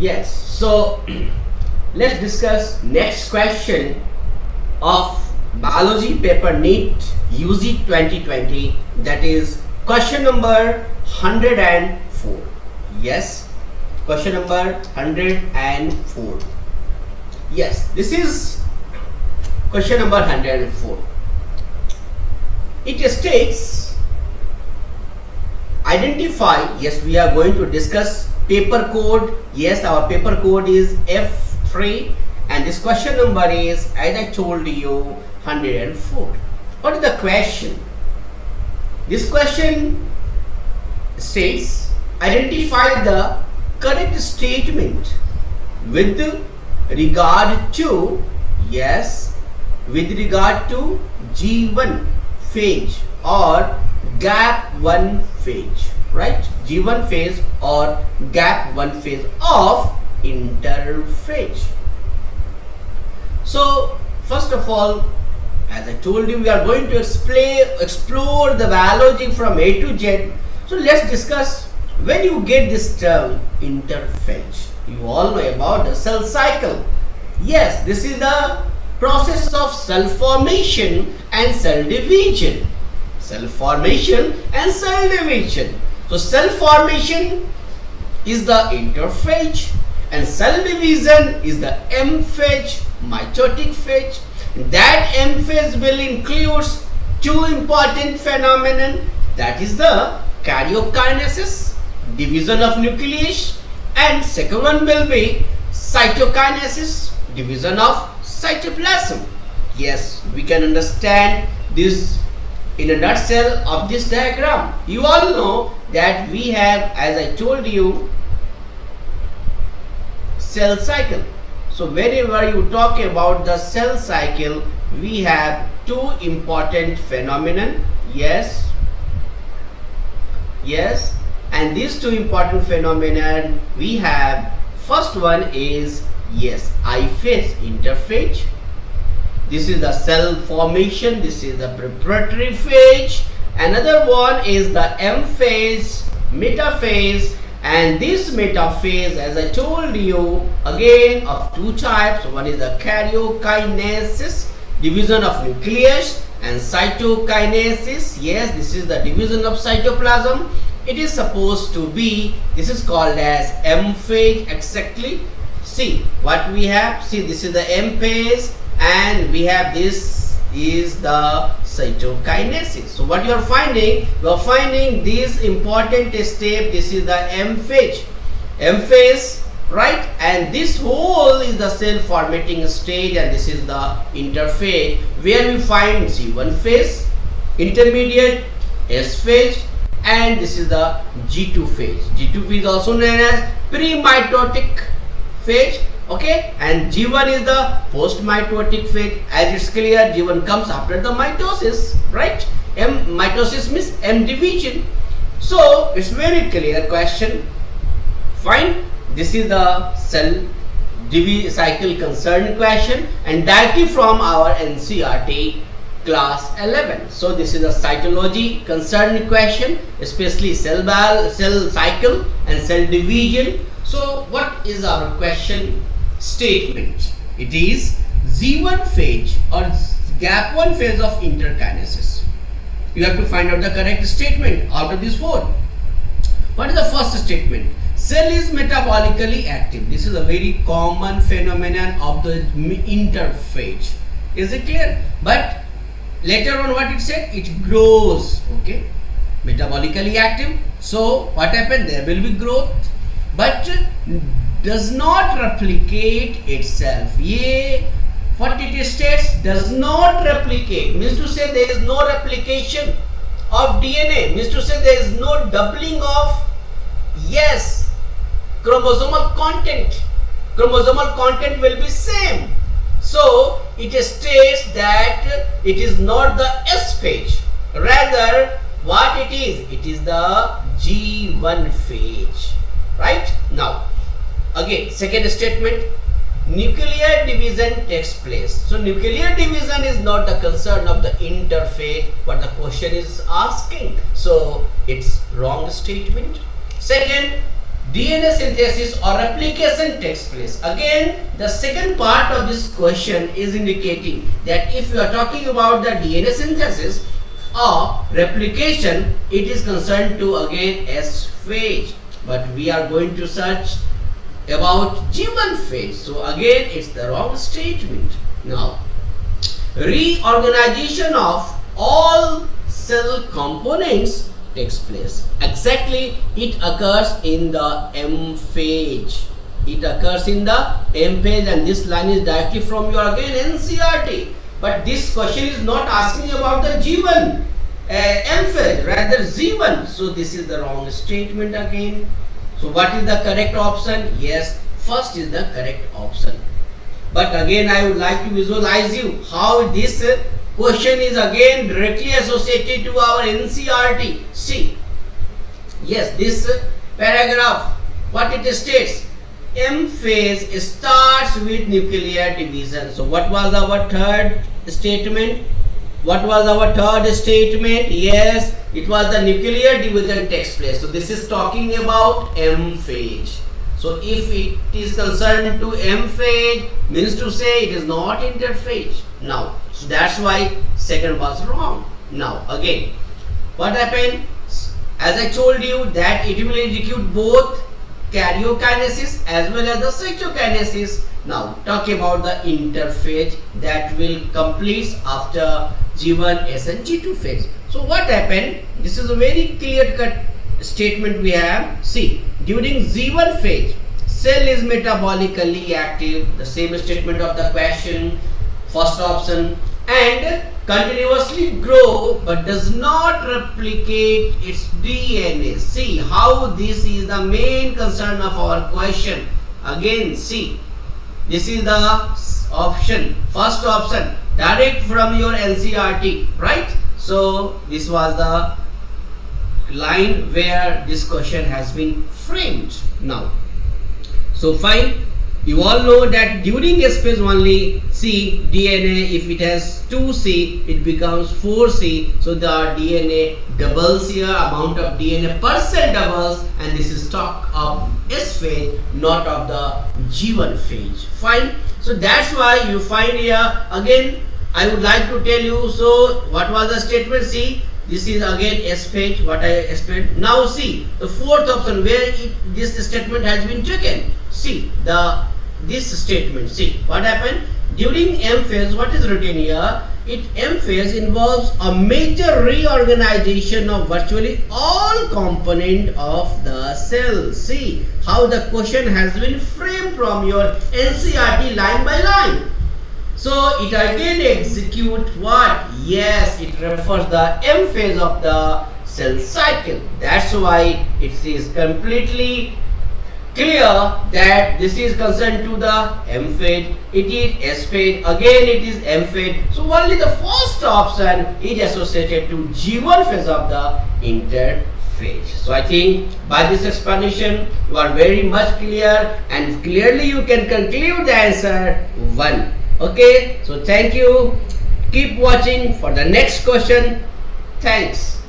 Yes, so let's discuss next question of biology paper Neet UG 2020, that is question number 104. Yes, question number 104. Yes, this is question number 104. It states identify. Yes, we are going to discuss paper code. Yes, our paper code is F3 and this question number is, as I told you, 104. What is the question? This question states identify the correct statement with regard to, yes, with regard to G1 phase or gap 1 phase, right? G1 phase or gap 1 phase of interphase. So first of all, as I told you, we are going to explore the biology from A to Z. So let's discuss when you get this term interphase. You all know about the cell cycle. Yes, this is the process of cell formation and cell division. Cell formation and cell division. So cell formation is the interphase and cell division is the M phase, mitotic phase. That M phase will include two important phenomena, that is the karyokinesis, division of nucleus, and second one will be cytokinesis, division of cytoplasm. Yes, we can understand this in a nutshell of this diagram. You all know that we have, as I told you, cell cycle. So whenever you talk about the cell cycle, we have two important phenomena. Yes, yes, and these two important phenomena we have. First one is, yes, I phase, interphase. This is the cell formation. This is the preparatory phase. Another one is the M phase, metaphase. And this metaphase, as I told you, again of two types. One is the karyokinesis, division of nucleus, and cytokinesis. Yes, this is the division of cytoplasm. It is supposed to be, this is called as M phase exactly. See what we have. See, this is the M phase and we have this is the cytokinesis. So what you are finding, you are finding this important step. This is the M phase, right? And this whole is the cell formatting stage, and this is the interphase where we find G1 phase, intermediate, S phase, and this is the G2 phase. G2 phase also known as pre-mitotic phase. Okay, and G1 is the post-mitotic phase. As it's clear, G1 comes after the mitosis, right? Mitosis means M division. So it's very clear question. Fine. This is the cell cycle concerned question and directly from our NCERT class 11. So this is a cytology concerned question, especially cell cycle and cell division. So what is our question statement? It is G1 phase or gap 1 phase of interkinesis. You have to find out the correct statement out of these four. What is the first statement? Cell is metabolically active. This is a very common phenomenon of the interphase. Is it clear? But later on what it said? It grows. Okay, metabolically active. So what happened? There will be growth, but does not replicate itself. Yeah, what it states, does not replicate, means to say there is no replication of DNA, means to say there is no doubling of, yes, chromosomal content. Chromosomal content will be same. So it states that it is not the S phase, rather what it is? It is the G1 phase, right? Now again, second statement, nuclear division takes place. So nuclear division is not the concern of the interphase, what the question is asking. So it's wrong statement. Second, DNA synthesis or replication takes place. Again, the second part of this question is indicating that if you are talking about the DNA synthesis or replication, it is concerned to again S phase. But we are going to search about G1 phase. So again, it's the wrong statement. Now, reorganization of all cell components takes place. Exactly, it occurs in the M phase. It occurs in the M phase, and this line is directly from your again NCRT. But this question is not asking about the G1 M phase, rather Z1. So this is the wrong statement again. So what is the correct option? Yes, first is the correct option. But again, I would like to visualize you how this question is again directly associated to our NCRT. See, yes, this paragraph, what it states, M phase starts with nuclear division. So what was our third statement? What was our third statement? Yes, it was the nuclear division takes place. So this is talking about M phase. So if it is concerned to M phase, means to say it is not interphase. Now, so that's why second was wrong. Now again, what happened? As I told you that it will execute both karyokinesis as well as the cytokinesis. Now talk about the interphase that will complete after G1S and G2 phase. So what happened? This is a very clear cut statement we have. See, during Z1 phase, cell is metabolically active. The same statement of the question, first option, and continuously grow but does not replicate its DNA. See how this is the main concern of our question. Again, see, this is the option, first option, direct from your NCRT, right? So this was the line where this question has been framed. Now, so fine, you all know that during S phase only, C DNA, if it has 2C, it becomes 4C. So the DNA doubles here, amount of DNA per cell doubles, and this is talk of S phase, not of the G1 phase. Fine. So that's why you find here again. I would like to tell you. So what was the statement? See, this is again S phase, what I explained. Now see the fourth option where this statement has been taken. See this statement. See what happened during M phase. What is written here? M phase involves a major reorganization of virtually all component of the cell. See how the question has been framed from your NCRT line by line. So it again execute what? Yes, it refers the M phase of the cell cycle. That's why it is completely clear that this is concerned to the M phase. It is S phase. Again, it is M phase. So only the first option is associated to G1 phase of the interphase. So I think by this explanation you are very much clear, and clearly you can conclude the answer 1. Okay, so thank you. Keep watching for the next question. Thanks.